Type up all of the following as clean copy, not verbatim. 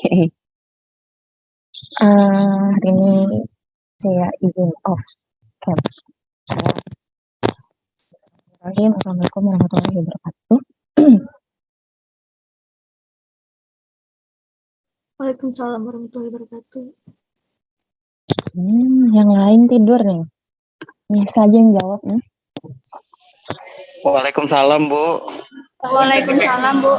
Oke. Hari ini saya izin off cam. Assalamualaikum warahmatullahi wabarakatuh. Waalaikumsalam warahmatullahi wabarakatuh. Yang lain tidur nih. Biasa aja yang jawab nih. Waalaikumsalam, Bu. Waalaikumsalam, Bu.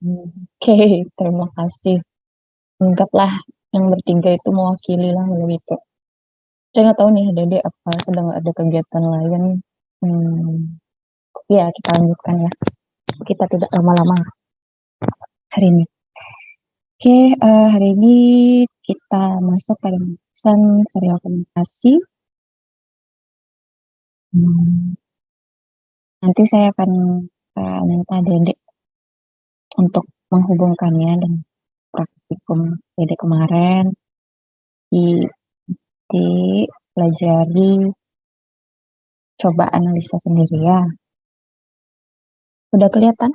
Oke, terima kasih. Anggaplah yang bertiga itu mewakili lah begitu. Saya nggak tahu nih, Dede apa sedang ada kegiatan lain. Ya, kita lanjutkan ya. Kita tidak lama-lama hari ini. Oke, hari ini kita masuk pada pembahasan serial komunikasi. Nanti saya akan minta Dede untuk menghubungkannya dengan praktikum Dede kemarin dipelajari, coba analisa sendiri ya. Udah kelihatan?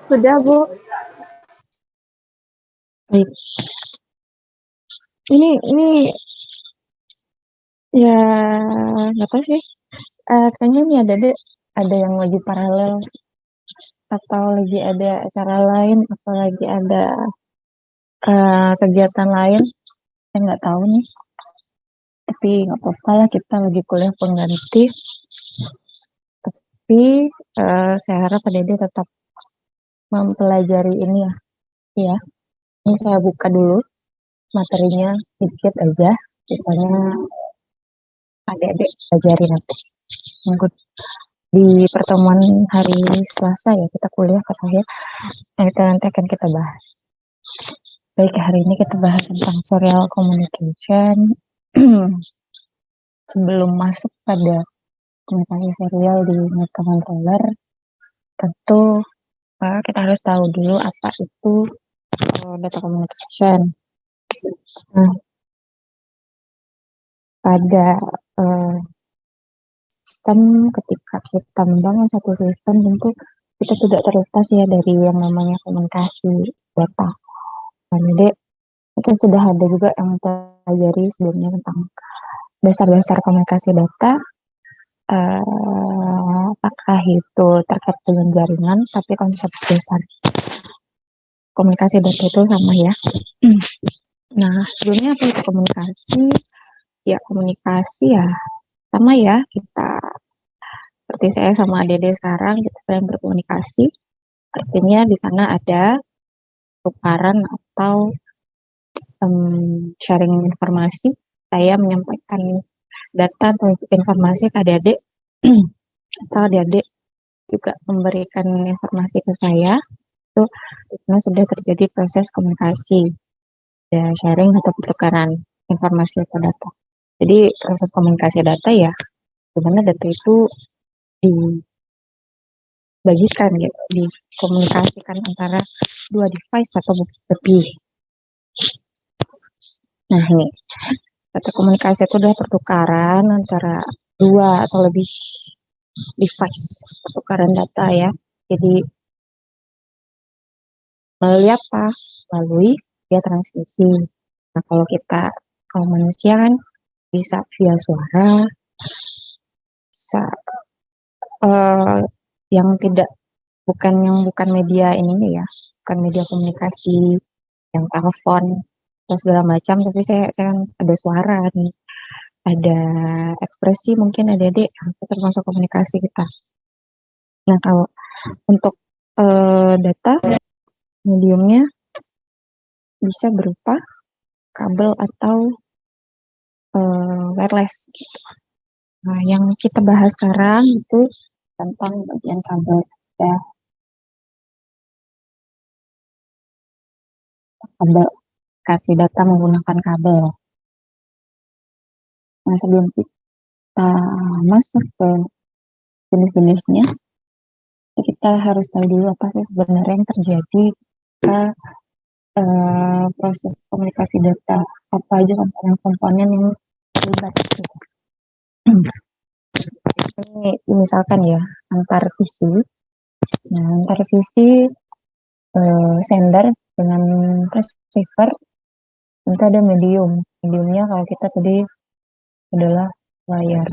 Sudah, Bu. Baik. Ini ya nggak tahu sih. Kayaknya nih ada yang lagi paralel atau lagi ada acara lain atau lagi ada kegiatan lain. Saya nggak tahu nih. Tapi nggak apa-apa lah, kita lagi kuliah pengganti. Tapi saya harap Dede tetap mempelajari ini ya. Ya, ini saya buka dulu materinya sedikit aja. Misalnya adik-adik pelajari nanti. Di pertemuan hari Selasa ya, kita kuliah terakhir. Nah, itu nanti akan kita bahas. Baik, hari ini kita bahas tentang serial communication. Sebelum masuk pada komunikasi serial di microcontroller, tentu kita harus tahu dulu apa itu data communication. Nah, pada sistem, ketika kita membangun satu sistem, tentu kita tidak terlepas ya dari yang namanya komunikasi data. Nah, jadi itu sudah ada juga yang mempelajari sebelumnya tentang dasar-dasar komunikasi data. Apakah itu terkait dengan jaringan, tapi konsep dasar komunikasi data itu sama ya. Nah, sebelumnya apa itu komunikasi? Ya, komunikasi ya sama ya, kita seperti saya sama Dede sekarang, kita sering berkomunikasi. Artinya di sana ada tukaran atau sharing informasi. Saya menyampaikan data atau informasi ke adik-adik, atau adik-adik juga memberikan informasi ke saya. Itu sudah terjadi proses komunikasi, ya, sharing atau pertukaran informasi atau data. Jadi proses komunikasi data ya, dimana data itu dibagikan gitu, dikomunikasikan antara dua device atau lebih. Nah, ini data komunikasi itu adalah pertukaran antara dua atau lebih device, pertukaran data ya. Jadi melalui apa? Melalui via transmisi. Nah, kalau manusia kan bisa via suara, bisa yang bukan media ini ya, bukan media komunikasi, yang telepon atau segala macam, tapi saya kan ada suara nih, ada ekspresi, mungkin adik-adik itu termasuk komunikasi kita. Nah, kalau untuk data, mediumnya bisa berupa kabel atau wireless gitu. Nah, yang kita bahas sekarang itu tentang bagian kabel ya. Kabel, kasih data menggunakan kabel. Nah, sebelum kita masuk ke jenis-jenisnya, kita harus tahu dulu apa sih sebenarnya yang terjadi ke proses komunikasi data, apa aja komponen-komponen yang terlibat gitu. Ini misalkan ya, antar PC Nah, antar visi sender dengan receiver nanti ada medium. Mediumnya kalau kita tadi adalah layar.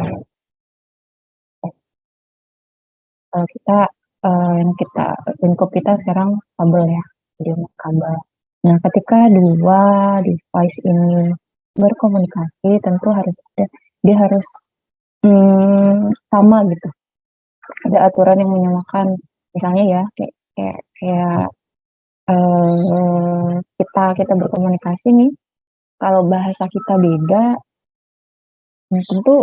Kalau kita yang kita lingkup kita sekarang kabel ya, medium kabel. Nah, ketika dua device ini berkomunikasi, tentu harus ada, dia harus sama gitu. Ada aturan yang menyamakan. Misalnya ya, kayak kita berkomunikasi nih, kalau bahasa kita beda, tentu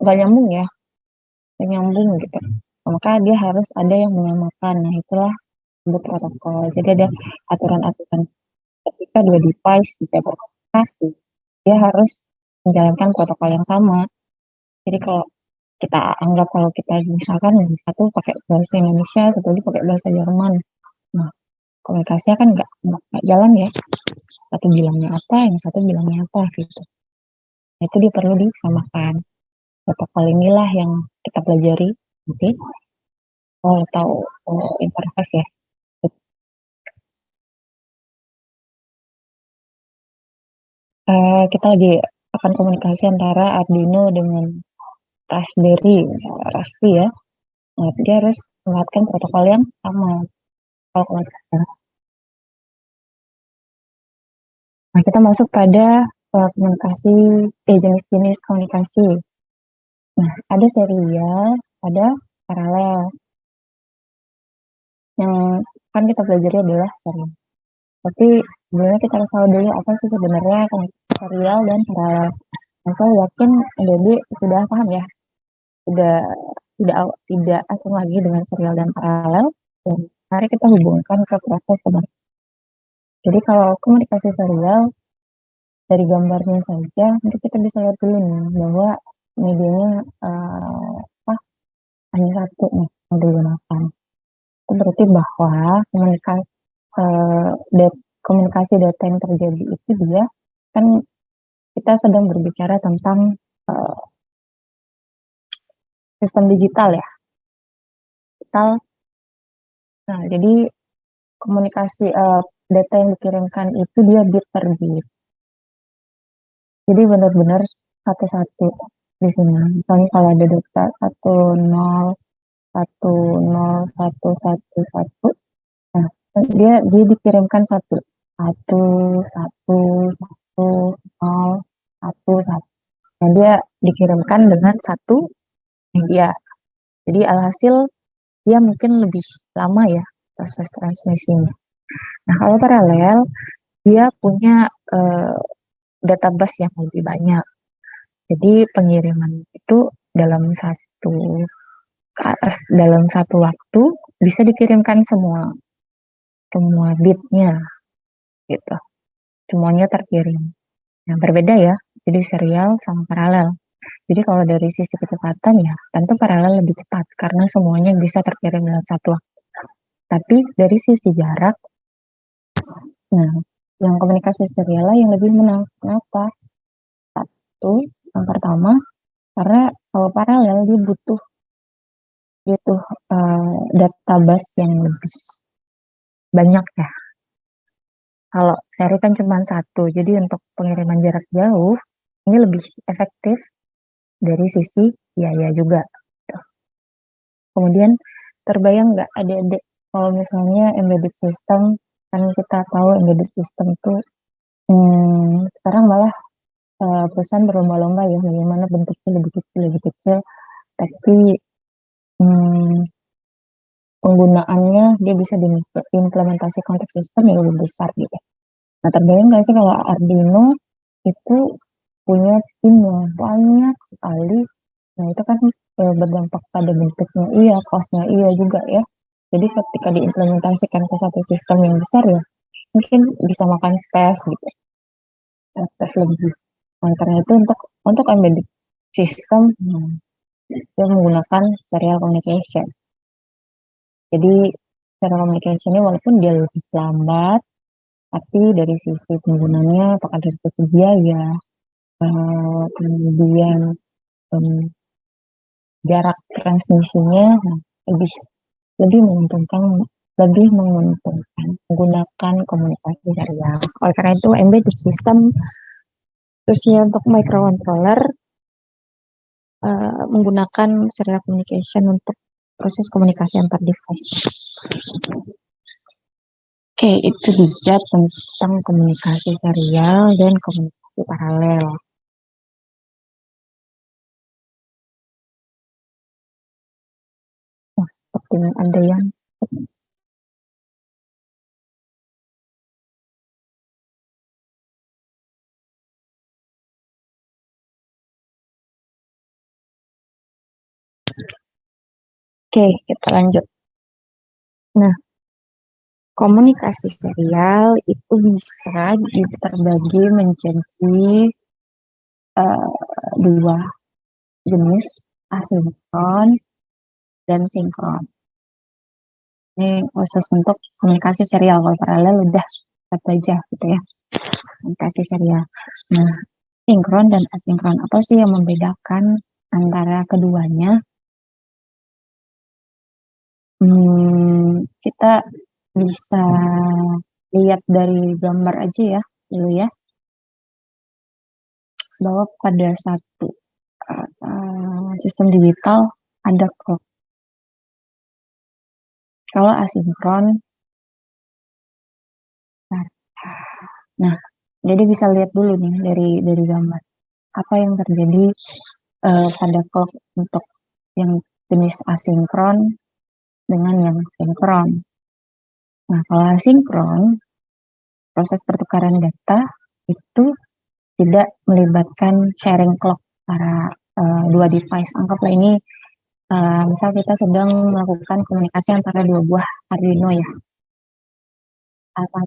nggak nyambung ya, nggak nyambung gitu. Maka dia harus ada yang menyamakan. Nah, itulah disebut protokol. Jadi ada aturan-aturan ketika dua device bisa berkomunikasi, dia harus menjalankan protokol yang sama. Jadi kalau kita anggap kalau kita misalkan yang satu pakai bahasa Indonesia, satu lagi pakai bahasa Jerman. Nah, komunikasinya kan nggak jalan ya. Satu bilangnya apa, yang satu bilangnya apa gitu. Nah, itu dia perlu disamakan. Protokol inilah yang kita pelajari nanti. Oh, tahu interface ya. Kita lagi akan komunikasi antara Arduino dengan Raspberry, Raspi ya. Nah, dia harus melewatkan protokol yang sama. Kalau komunikasi. Nah, kita masuk pada komunikasi, jenis-jenis komunikasi. Nah, ada serial, ada paralel. Yang kan kita pelajari adalah serial. Tapi sebenarnya kita harus tahu dulu apa sih sebenarnya serial dan paralel. Nah, saya yakin Dede sudah paham ya, sudah tidak asing lagi dengan serial dan paralel. Dan mari kita hubungkan ke proses komunikasi. Jadi kalau komunikasi serial dari gambarnya saja, nanti kita bisa lihat dulu nih bahwa medianya apa hanya satu nih yang digunakan. Itu berarti bahwa komunikasi data yang terjadi itu dia kan kita sedang berbicara tentang uh, sistem digital ya. Digital. Nah, jadi komunikasi data yang dikirimkan itu dia bit per bit. Jadi benar-benar satu-satu di sini. Misalnya kalau ada data 10, 10, 11, 11, nah dia dikirimkan satu, satu, satu, satu, nol, satu, satu. Nah, dia dikirimkan dengan satu media. Jadi alhasil dia mungkin lebih lama ya proses transmisinya. Nah, kalau paralel dia punya database yang lebih banyak. Jadi pengiriman itu dalam satu dalam satu waktu bisa dikirimkan semua bitnya gitu. Semuanya terkirim. Nah, berbeda ya. Jadi serial sama paralel. Jadi kalau dari sisi kecepatan ya, tentu paralel lebih cepat karena semuanya bisa terkirim dalam satu waktu. Tapi dari sisi jarak, nah, yang komunikasi serial lah yang lebih menang. Kenapa? Satu, yang pertama, karena kalau paralel dia butuh database yang lebih banyak ya. Kalau seri kan cuma satu, jadi untuk pengiriman jarak jauh ini lebih efektif dari sisi biaya juga. Kemudian terbayang nggak adik-adik kalau misalnya embedded system, kan kita tahu embedded system itu sekarang malah perusahaan berlomba-lomba ya bagaimana bentuknya lebih kecil, tapi penggunaannya dia bisa diimplementasi konteks sistem yang lebih besar gitu. Nah, terbayang nggak sih kalau Arduino itu punya tim yang banyak sekali. Nah, itu kan berdampak pada bentuknya iya, cost-nya iya juga ya. Jadi ketika diimplementasikan ke satu sistem yang besar ya, mungkin bisa makan space gitu, space lebih. Nah, karena itu untuk embedded system, dia menggunakan serial communication. Jadi serial communication ini walaupun dia lebih lambat, tapi dari sisi penggunanya, apakah dari sisi biaya, kemudian jarak transmisinya lebih lebih menguntungkan menggunakan komunikasi serial. Oleh karena itu, embedded system khususnya untuk microcontroller menggunakan serial communication untuk proses komunikasi antar device. Oke, itu dia tentang komunikasi serial dan komunikasi paralel. Oh, sepertinya ada yang Oke, kita lanjut. Nah, komunikasi serial itu bisa terbagi menjadi dua jenis, asinkron dan sinkron. Ini khusus untuk komunikasi serial. Kalau paralel udah satu aja gitu ya, komunikasi serial. Nah, sinkron dan asinkron, apa sih yang membedakan antara keduanya? Kita bisa lihat dari gambar aja ya dulu ya, bahwa pada satu sistem digital ada clock. Kalau asinkron, nah jadi bisa lihat dulu nih dari gambar apa yang terjadi pada clock untuk yang jenis asinkron dengan yang sinkron. Nah, kalau asinkron, proses pertukaran data itu tidak melibatkan sharing clock para dua device. Anggaplah ini misal kita sedang melakukan komunikasi antara dua buah Arduino ya. A1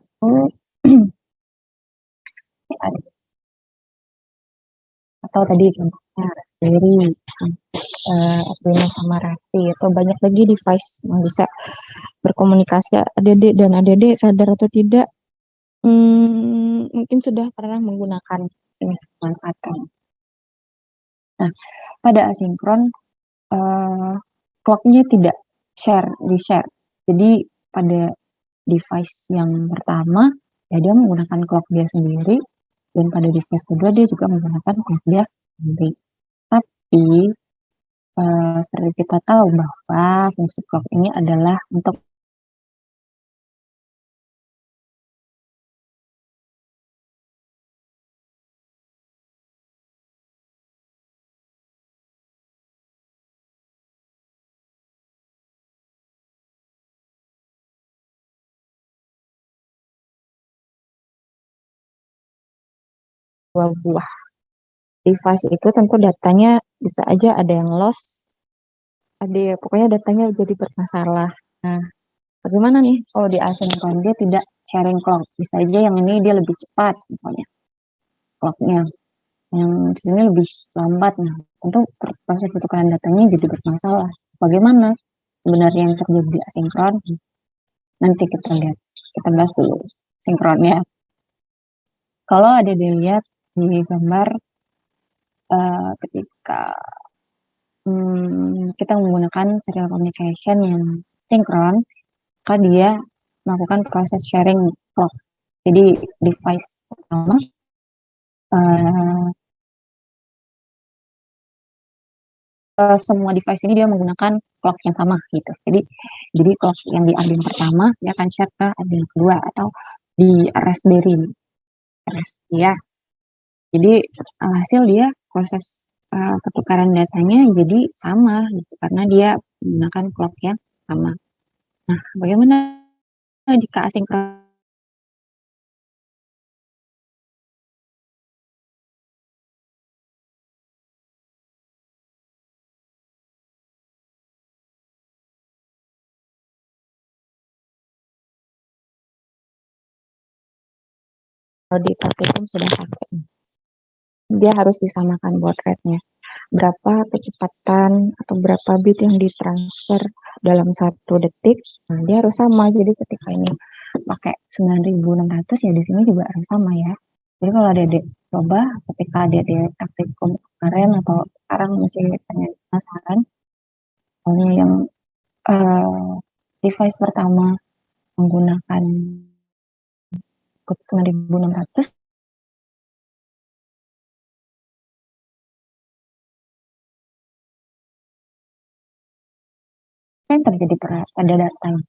atau tadi contohnya Raspberry, Arduino sama Raspi, atau banyak lagi device yang bisa berkomunikasi. Adik-adik dan adik-adik sadar atau tidak, mungkin sudah pernah menggunakan ini, manfaatkan. Nah, pada asinkron, clock-nya tidak di-share. Jadi pada device yang pertama, ya dia menggunakan clock dia sendiri, dan pada device kedua dia juga menggunakan clock dia sendiri. Tapi seperti kita tahu bahwa fungsi clock ini adalah untuk dua buah device itu, tentu datanya bisa aja ada yang lost, pokoknya datanya jadi bermasalah. Nah, bagaimana nih kalau di asinkron dia tidak sharing clock? Bisa aja yang ini dia lebih cepat misalnya clocknya, yang sini lebih lambat. Nah, tentu proses pertukaran datanya jadi bermasalah. Bagaimana sebenarnya yang terjadi di asinkron? Nanti kita lihat, kita bahas dulu sinkronnya. Kalau ada dilihat di gambar ketika kita menggunakan serial communication yang sinkron, maka dia melakukan proses sharing clock. Jadi device pertama semua device ini dia menggunakan clock yang sama gitu. Jadi clock yang di Arduino pertama dia akan share ke Arduino kedua atau di Raspberry ya. Jadi hasil dia proses pertukaran datanya jadi sama gitu, karena dia menggunakan clock yang sama. Nah, bagaimana jika asinkron? Kalau di praktikum sudah pakai, dia harus disamakan baud rate-nya. Berapa kecepatan atau berapa bit yang ditransfer dalam 1 detik, nah dia harus sama. Jadi ketika ini pakai 9600 ya di sini juga harus sama ya. Jadi kalau adik-adik coba ketika adik-adik praktikum kemarin atau sekarang masih penasaran, soalnya yang device pertama menggunakan kode 9600, apa yang terjadi pada datanya?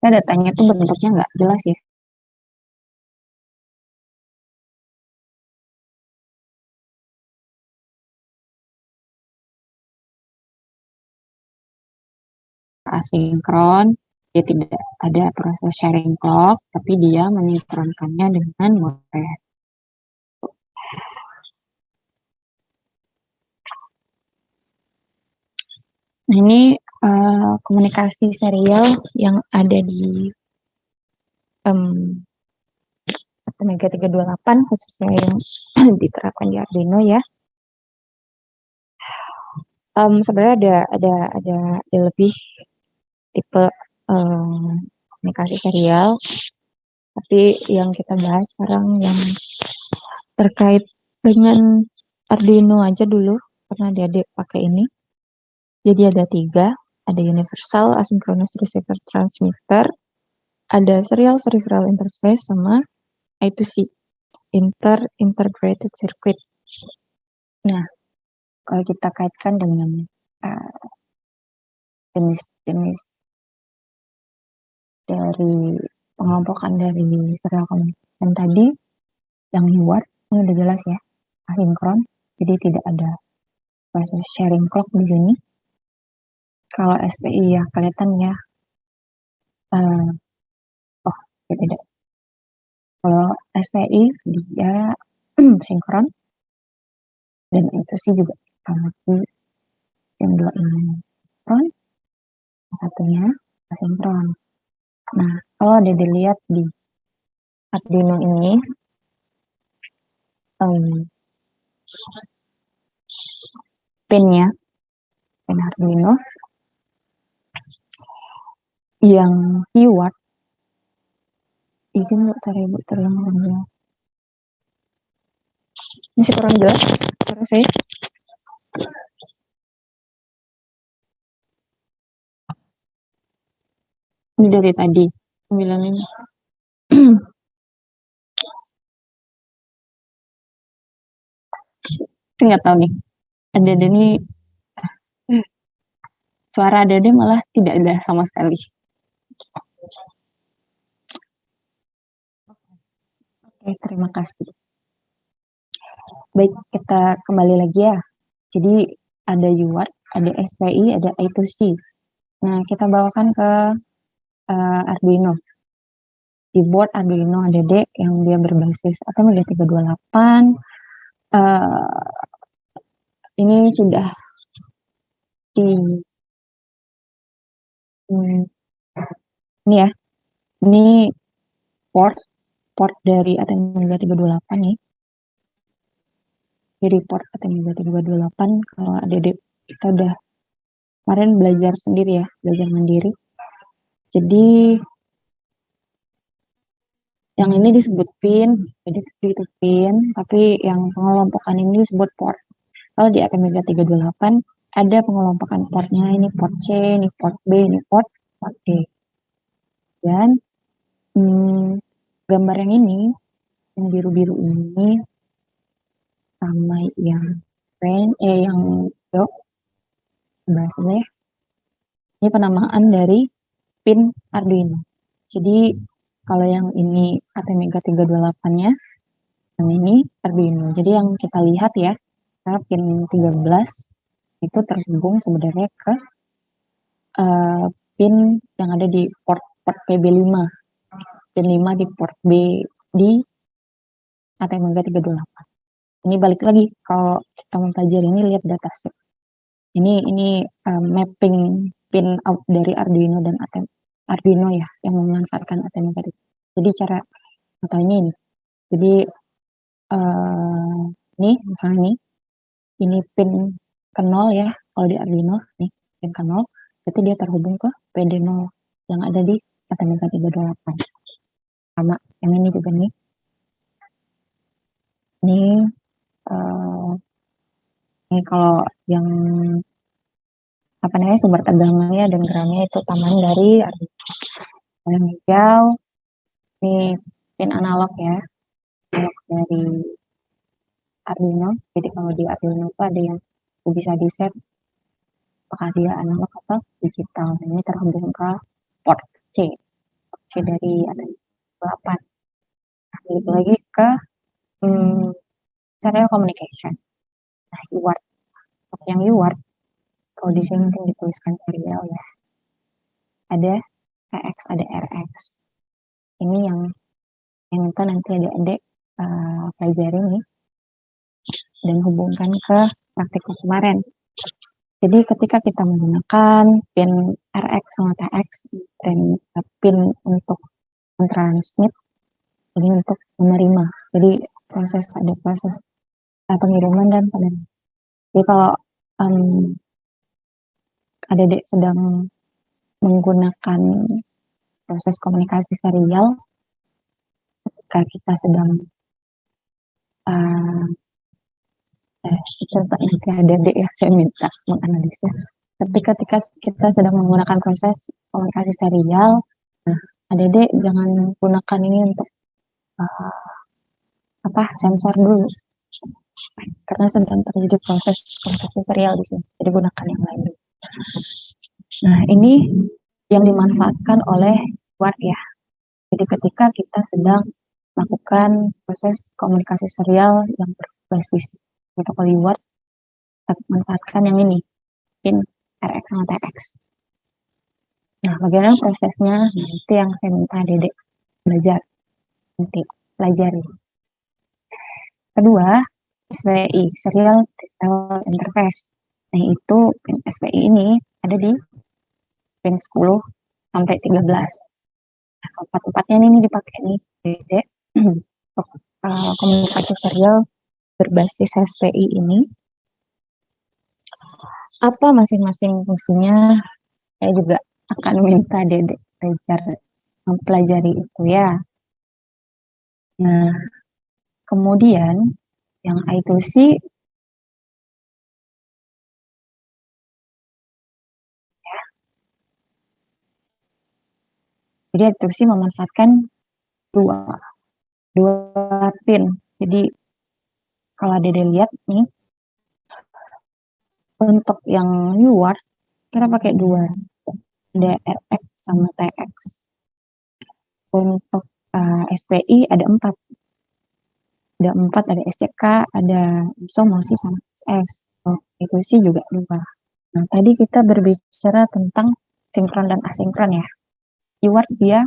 Nah, datanya itu bentuknya nggak jelas ya. Asinkron, dia tidak ada proses sharing clock, tapi dia mensinkronkannya dengan Motret. Nah, ini komunikasi serial yang ada di Mega 328, khususnya yang diterapkan di Arduino ya. Sebenarnya ada lebih tipe komunikasi serial, tapi yang kita bahas sekarang yang terkait dengan Arduino aja dulu, karena adik-adik pakai ini. Jadi ada 3, ada universal asynchronous receiver transmitter, ada serial peripheral interface, sama I2C, integrated circuit. Nah, kalau kita kaitkan dengan jenis-jenis dari pengelompokan dari serial communication tadi, yang UART ini udah jelas ya, asinkron, jadi tidak ada proses sharing clock di sini. Kalau SPI ya kelihatan ya, ya tidak. Kalau SPI dia sinkron, dan itu sih juga sama sih, yang 2 ini sinkron, satunya asinkron. Nah, kalau ada dilihat di Arduino ini, pinnya, pin Arduino yang keyword, izin nggak ibu terlalu jelas. Masih kurang jelas suara saya? Ini dari tadi bilangin. Saya nggak tahu nih, ada nih suara Dede malah tidak ada sama sekali. Oke, terima kasih. Baik, kita kembali lagi ya. Jadi ada UART, ada SPI, ada I2C. Nah, kita bawakan ke Arduino. Di board Arduino Dede yang dia berbasis Mega 328. Ini sudah di ini ya. Ini port dari Mega 328 nih. Di port Mega 328, kalau Dede kita udah kemarin belajar sendiri ya, belajar mandiri. Jadi yang ini disebut pin, jadi itu pin, tapi yang pengelompokan ini disebut port. Kalau di Mega 328 ada pengelompokan portnya, ini port C, ini port B, ini port D. Dan gambar yang ini, yang biru-biru ini, sama yang yang hijau, bahasanya ini penamaan dari pin Arduino. Jadi kalau yang ini Mega 328-nya, yang ini Arduino. Jadi yang kita lihat ya, pin 13 itu terhubung sebenarnya ke pin yang ada di port PB5. Pin 5 di port B di Mega 328. Ini balik lagi, kalau kita mempelajari ini, lihat datasheet. Ini mapping pin out dari Arduino dan Arduino ya, yang memanfaatkan Mega. Jadi cara metodenya ini. Jadi ini misalnya ini pin ke 0 ya, kalau di Arduino nih pin ke 0, berarti dia terhubung ke PD0 yang ada di Mega 328. Sama yang ini juga nih. Ini kalau yang apa namanya sumber tegangannya dan gramnya itu tambahan dari Arduino. Yang hijau ini pin analog ya, analog dari Arduino. Jadi kalau di Arduino itu ada yang bisa di set apakah dia analog atau digital. Ini terhubung ke port C, dari Arduino 8. Nah, balik lagi ke serial communication. Nah, UART. Yang UART, kalau di sini mungkin dituliskan serial ya. Ada TX, ada RX. Ini yang itu nanti adik-adik pelajari nih dan hubungkan ke praktikum kemarin. Jadi ketika kita menggunakan pin RX sama TX dan pin untuk mentransmit, ini untuk menerima. Jadi ada proses pengiriman dan penerimaan. Jadi kalau adik-adik sedang menggunakan proses komunikasi serial, ketika kita sedang coba nanti adik-adik ya saya minta menganalisis. Ketika kita sedang menggunakan proses komunikasi serial, nah adik-adik jangan gunakan ini untuk sensor dulu, karena sedang terjadi proses komunikasi serial di sini. Jadi gunakan yang lain dulu. Nah ini yang dimanfaatkan oleh UART ya. Jadi ketika kita sedang melakukan proses komunikasi serial yang berbasis protokol UART, kita manfaatkan yang ini, pin RX sama TX. Nah, bagaimana prosesnya? Nanti yang saya minta Dedek belajar, nanti pelajari. Kedua, SPI, Serial Digital Interface. Nah, itu pin SPI ini ada di pin 10 sampai 13. Nah, tempat-tempatnya ini dipakai nih, Dedek, untuk komunikasi serial berbasis SPI ini. Apa masing-masing fungsinya? Saya juga akan minta Dedek mempelajari itu ya. Nah, kemudian yang I2C ya. Jadi I2C memanfaatkan dua pin. Jadi kalau Dede lihat nih, untuk yang UART kita pakai dua, ada RX sama TX. Untuk SPI ada 4. Ada SCK, ada isomosi sama SS. Itu sih juga 2. Nah, tadi kita berbicara tentang sinkron dan asinkron ya. UART dia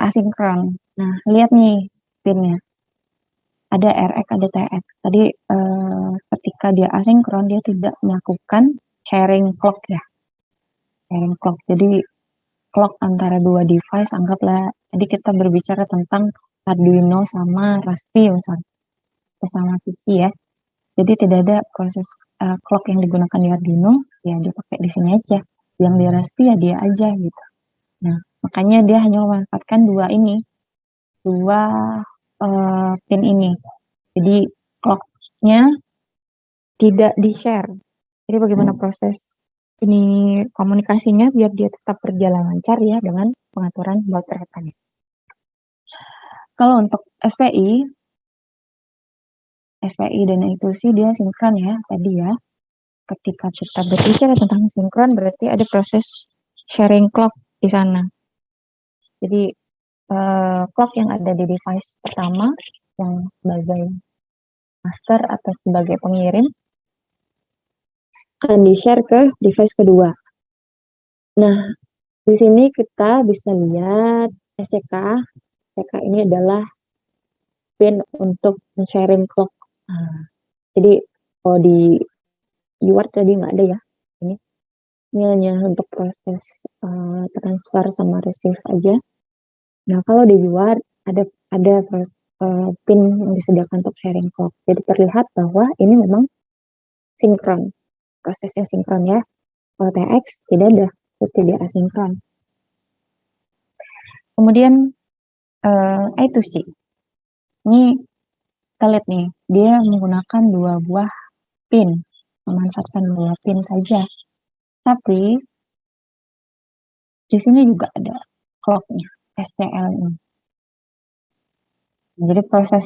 asinkron. Nah, lihat nih pinnya. Ada RX, ada TX. Tadi ketika dia asinkron, dia tidak melakukan sharing clock ya. Sharing clock. Jadi clock antara dua device, anggaplah. Jadi kita berbicara tentang Arduino sama Raspi misalnya. Sama PC ya. Jadi tidak ada proses clock yang digunakan di Arduino, ya dipakai di sini aja. Yang di Raspi ya dia aja gitu. Nah, makanya dia hanya memanfaatkan dua pin ini. Jadi clocknya tidak di-share. Jadi bagaimana proses ini komunikasinya biar dia tetap berjalan lancar ya dengan pengaturan baut rekannya. Kalau untuk SPI dan I2C dia sinkron ya tadi ya. Ketika kita berbicara tentang sinkron berarti ada proses sharing clock di sana. Jadi clock yang ada di device pertama yang sebagai master atau sebagai pengirim akan di-share ke device kedua. Nah, di sini kita bisa lihat SCK. SCK ini adalah pin untuk sharing clock. Nah, jadi kalau di UART tadi nggak ada ya. Ini hanya untuk proses transfer sama receive aja. Nah, kalau di UART ada pin yang disediakan untuk sharing clock. Jadi terlihat bahwa ini memang sinkron. Prosesnya sinkron ya. Kalau TX tidak ada, tidak asinkron. Kemudian I2C. Ini kita lihat nih, dia menggunakan dua buah pin, memanfaatkan 2 pin saja. Tapi di sini juga ada clocknya, SCL ini. Jadi proses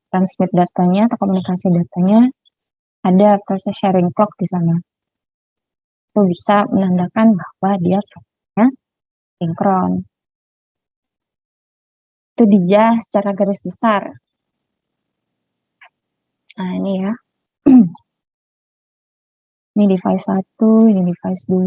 transmit datanya atau komunikasi datanya ada proses sharing clock di sana. Itu bisa menandakan bahwa dia prosesnya sinkron. Itu dia secara garis besar. Nah ini ya. Ini device 1, ini device 2.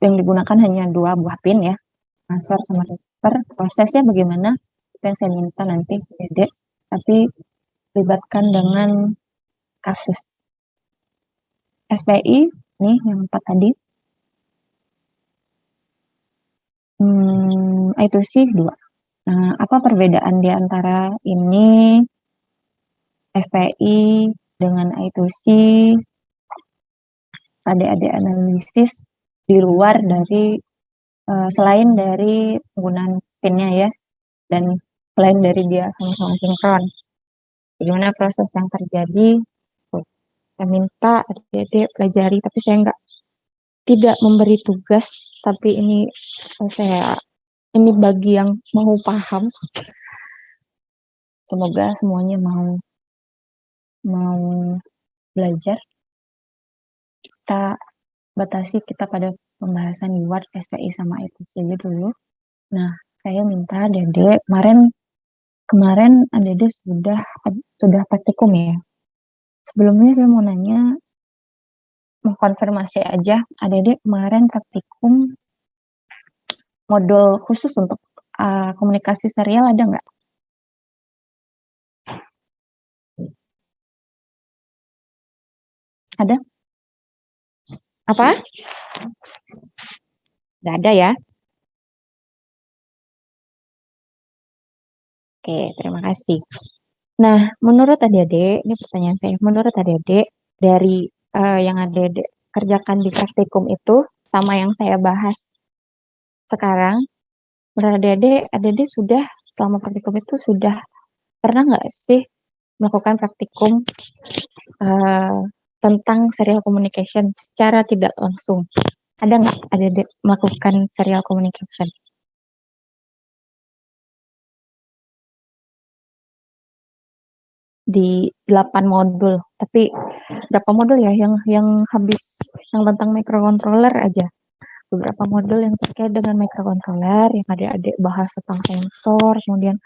Yang digunakan hanya 2 buah pin ya. Transfer sama receiver. Prosesnya bagaimana? Itu yang saya minta nanti Dede. Tapi libatkan dengan kasus SPI. Nih yang 4 tadi. Itu sih 2. Nah, apa perbedaan di antara ini SPI dengan I2C? Adik-adik analisis di luar dari selain dari penggunaan pinnya ya, dan selain dari dia sama-sama sinkron. Bagaimana proses yang terjadi? Saya minta adik-adik pelajari, tapi saya tidak memberi tugas, tapi ini bagi yang mau paham. Semoga semuanya mau belajar. Kita batasi kita pada pembahasan di Word, SPI sama itu saja dulu. Nah, saya minta Dede, kemarin Dede sudah praktikum ya. Sebelumnya saya mau nanya, mau konfirmasi aja, Dede kemarin praktikum modul khusus untuk komunikasi serial ada nggak? Ada? Apa? Nggak ada ya? Oke, terima kasih. Nah, menurut adik-adik, ini pertanyaan saya, menurut adik-adik, dari yang adik-adik kerjakan di praktikum itu, sama yang saya bahas sekarang, menurut adik-adik sudah, selama praktikum itu sudah pernah nggak sih melakukan praktikum tentang serial communication secara tidak langsung? Ada nggak adik-adik melakukan serial communication? Di 8 modul, tapi berapa modul ya yang habis yang tentang microcontroller aja, beberapa modul yang terkait dengan microcontroller yang adik-adik bahas tentang sensor, kemudian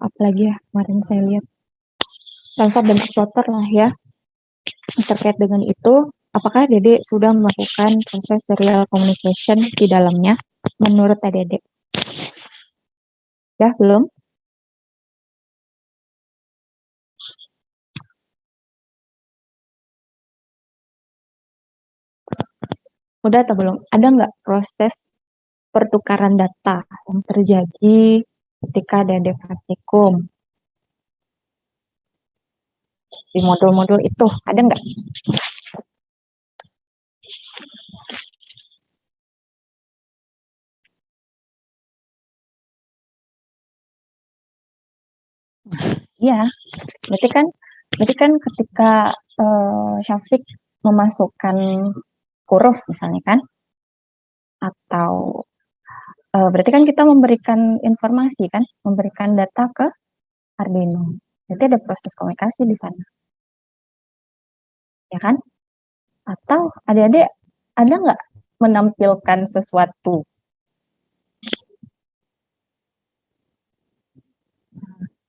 apalagi ya kemarin saya lihat sensor dan actuator lah ya. Terkait dengan itu, apakah adik sudah melakukan proses serial communication di dalamnya menurut adik? Ya belum? Udah atau belum? Ada nggak proses pertukaran data yang terjadi ketika ada praktikum di modul-modul itu? Ada nggak? Iya, berarti kan ketika Syafiq memasukkan huruf misalnya kan, atau berarti kan kita memberikan informasi kan, memberikan data ke Arduino. Berarti ada proses komunikasi di sana, ya kan? Atau adik-adik ada nggak menampilkan sesuatu?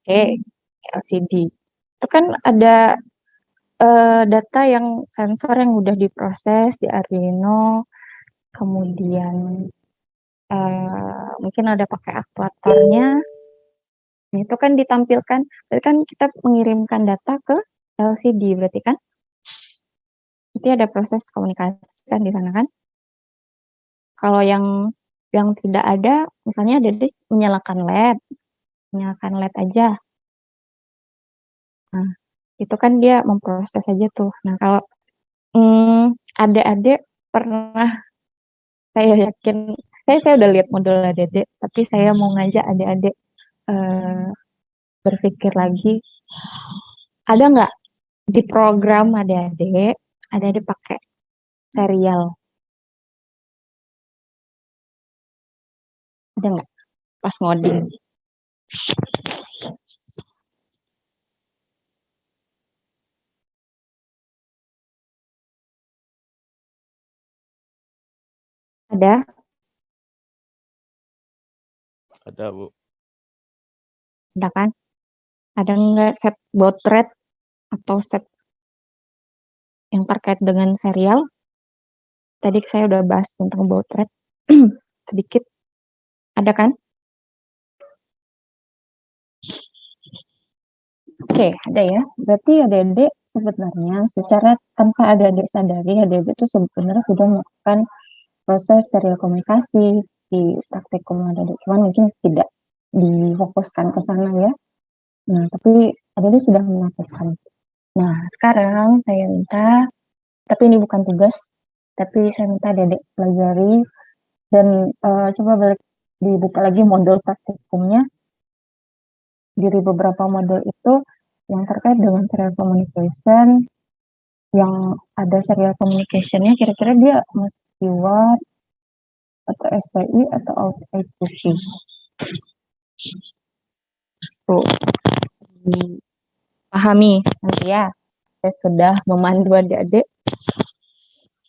Oke, LCD. Itu kan ada data yang sensor yang udah diproses di Arduino, kemudian mungkin ada pakai aktuatornya. Nah, itu kan ditampilkan, berarti kan kita mengirimkan data ke LCD, berarti kan? Nanti ada proses komunikasi kan di sana kan? Kalau yang tidak ada, misalnya ada menyalakan LED aja. Nah, itu kan dia memproses aja tuh. Nah, kalau adik-adik pernah, saya yakin Saya udah lihat modul adik-adik, tapi saya mau ngajak adik-adik berpikir lagi, ada nggak di program adik-adik pakai serial? Ada nggak pas ngoding? Ada? Ada, Bu. Ada kan? Ada nggak set baud rate atau set yang terkait dengan serial? Tadi saya udah bahas tentang baud rate sedikit. Ada kan? Oke, ada ya. Berarti adik-adik sebenarnya secara tanpa adik-adik sadari, adik-adik itu sebenarnya sudah melakukan proses serial komunikasi di praktikum adik-adik. Cuman mungkin tidak difokuskan ke sana ya. Nah, tapi adik-adik sudah melakukan. Nah, sekarang saya minta, tapi ini bukan tugas, tapi saya minta adik-adik pelajari dan coba balik dibuka lagi modul praktikumnya. Dari beberapa modul itu yang terkait dengan serial communication, yang ada serial communication-nya kira-kira dia mesti Word atau SPI atau output. Tuh, pahami nanti ya. Saya sudah memandu adik-adik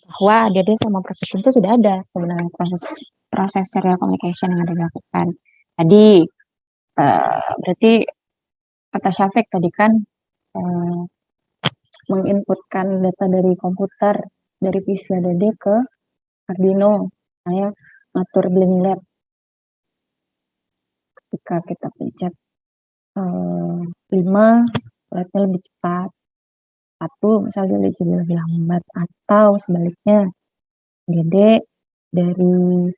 bahwa adik-adik sama praktikum itu sudah ada sebenarnya proses serial communication yang ada dilakukan. Tadi berarti kata Syafiq tadi kan menginputkan data dari komputer dari PC adik ke Arduino. Saya ngatur Blink Lab. Ketika kita pencet 5, labnya lebih cepat. 1, misalnya dia jadi lebih lambat. Atau sebaliknya, Dede dari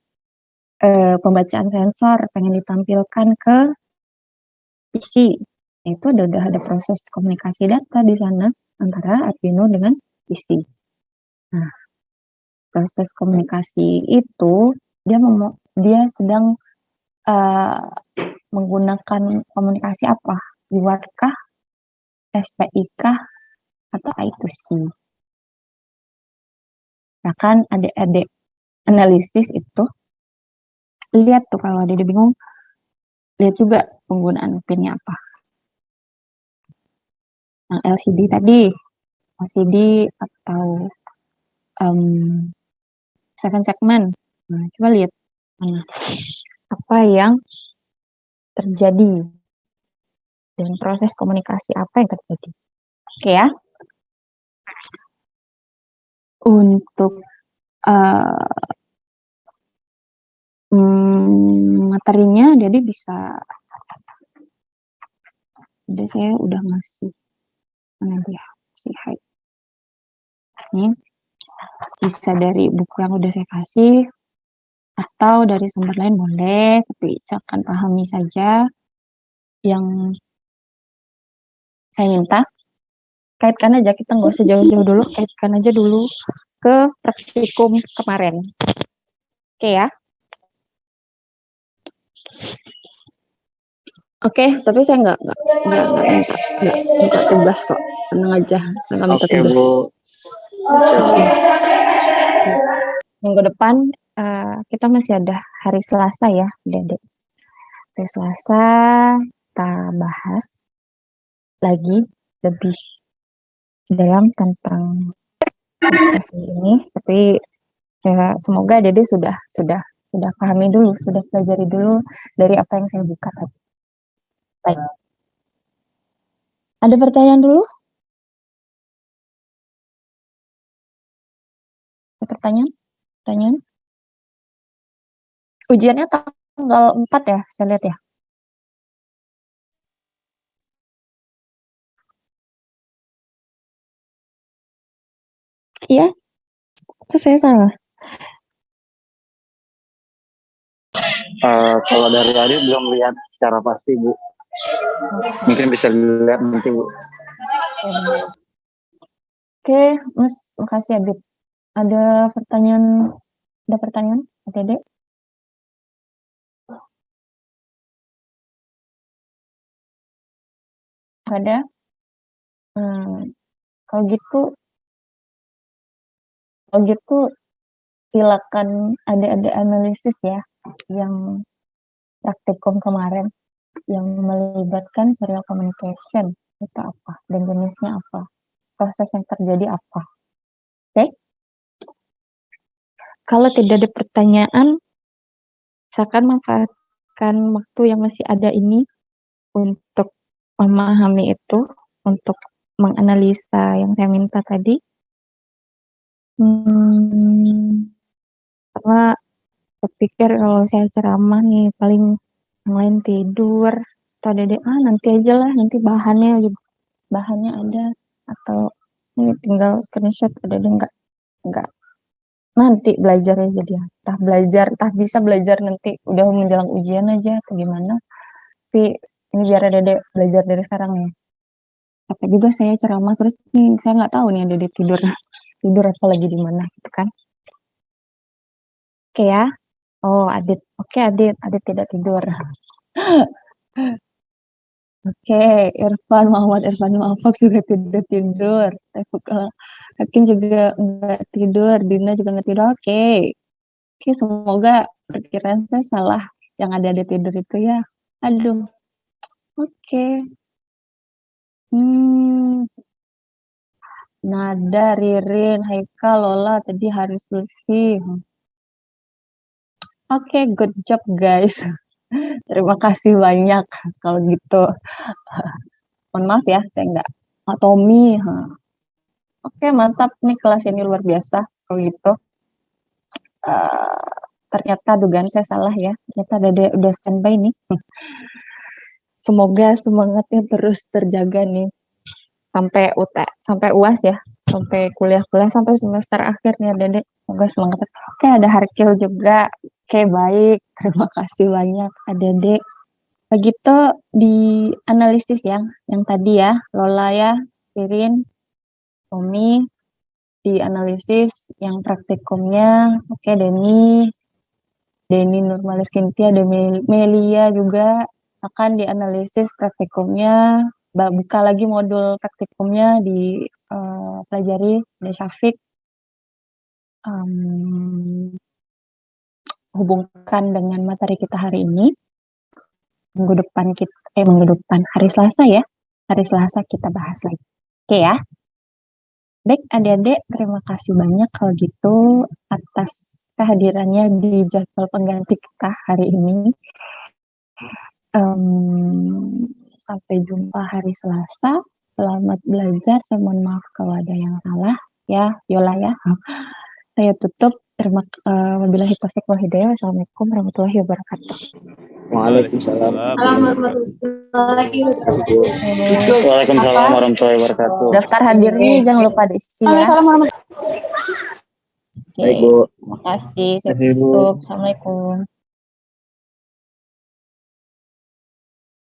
pembacaan sensor pengen ditampilkan ke PC. Itu udah ada proses komunikasi data di sana antara Arduino dengan PC. Nah, proses komunikasi itu dia sedang menggunakan komunikasi apa? Word kah, SPI kah, atau I2C? Nah kan adik-adik analisis itu, lihat tuh kalau adik bingung, lihat juga penggunaan pinnya apa. Nah, LCD tadi, LCD atau second segment. Nah, coba lihat apa yang terjadi dan proses komunikasi apa yang terjadi. Oke ya. Untuk materinya jadi bisa, jadi saya udah ngasih mana dia si hide ini bisa dari buku yang udah saya kasih atau dari sumber lain boleh, tapi silakan pahami saja yang saya minta. Kaitkan aja, kita nggak usah jauh-jauh dulu, kaitkan aja dulu ke praktikum kemarin. Oke ya. Oke, tapi saya nggak minta tugas kok, tenang aja, nggak minta tugas. Bu. Minggu depan kita masih ada hari Selasa ya, Dede. Hari Selasa kita bahas lagi lebih dalam tentang aplikasi ini, tapi ya semoga Dede sudah pahami dulu, sudah pelajari dulu dari apa yang saya buka tadi. Baik. Ada pertanyaan dulu? Ada pertanyaan? Ujiannya tanggal 4 ya, saya lihat ya. Iya, itu saya salah. Kalau dari tadi belum lihat secara pasti, Bu. Mungkin bisa dilihat nanti, Bu. Oke, Mas, makasih Abid. Ada pertanyaan? Ada pertanyaan, Dede? Ada. Kalau gitu silakan ada analisis ya yang praktikum kemarin yang melibatkan serial communication itu apa dan jenisnya apa, proses yang terjadi apa. Oke? Kalau tidak ada pertanyaan, saya akan manfaatkan waktu yang masih ada ini untuk memahami itu, untuk menganalisa yang saya minta tadi. Karena saya pikir kalau saya ceramah nih paling yang lain tidur atau ada nanti aja lah, nanti bahannya ada, atau ini tinggal screenshot ada enggak nanti belajarnya jadi entah bisa belajar nanti udah menjelang ujian aja atau gimana. Tapi ini biar Dede belajar dari sekarang nih. Apa juga saya ceramah terus nih saya nggak tahu nih Dede tidur apa lagi di mana gitu kan. Oke ya. Oh, Adit. Oke, Adit tidak tidur. Oke, Muhammad Irfan Muafak juga tidak tidur. Hakim juga nggak tidur, Dina juga nggak tidur. Oke, semoga perkiraan saya salah. Yang ada tidur itu ya. Aduh. Oke. Nada, Ririn, Haikal, Lola, tadi Haris Lutfi. Oke, good job guys. Terima kasih banyak kalau gitu. Mohon maaf ya, saya nggak. Tommy. Oke, mantap nih kelas ini luar biasa kalau gitu. Ternyata dugaan saya salah ya. Ternyata Dede udah standby nih. Semoga semangatnya terus terjaga nih sampai sampai UAS ya, sampai kuliah sampai semester akhirnya Dede. Semoga semangatnya. Oke, ada Harkil juga. Oke, baik. Terima kasih banyak Dede. Begitu di analisis yang tadi ya, Lola ya, Ririn, Tommy, di analisis yang praktikumnya. Oke, Denny Nurmalis Kintia, Melia juga akan dianalisis praktikumnya. Buka lagi modul praktikumnya di pelajari dari Syafiq. Hubungkan dengan materi kita hari ini. Minggu depan hari Selasa ya. Hari Selasa kita bahas lagi. Oke ya. Baik adik-adik, terima kasih banyak kalau gitu atas kehadirannya di jadwal pengganti kita hari ini. Sampai jumpa hari Selasa. Selamat belajar. Saya mohon maaf kalau ada yang salah ya, Yola ya. Saya tutup. Wabillahi taufiq wal hidayah. Wassalamualaikum warahmatullahi wabarakatuh. Waalaikumsalam. Assalamualaikum Waalaikumsalam warahmatullahi wabarakatuh. Daftar hadirnya jangan lupa diisi ya. warahmatullahi Oke, terima kasih. Saya tutup. Assalamualaikum.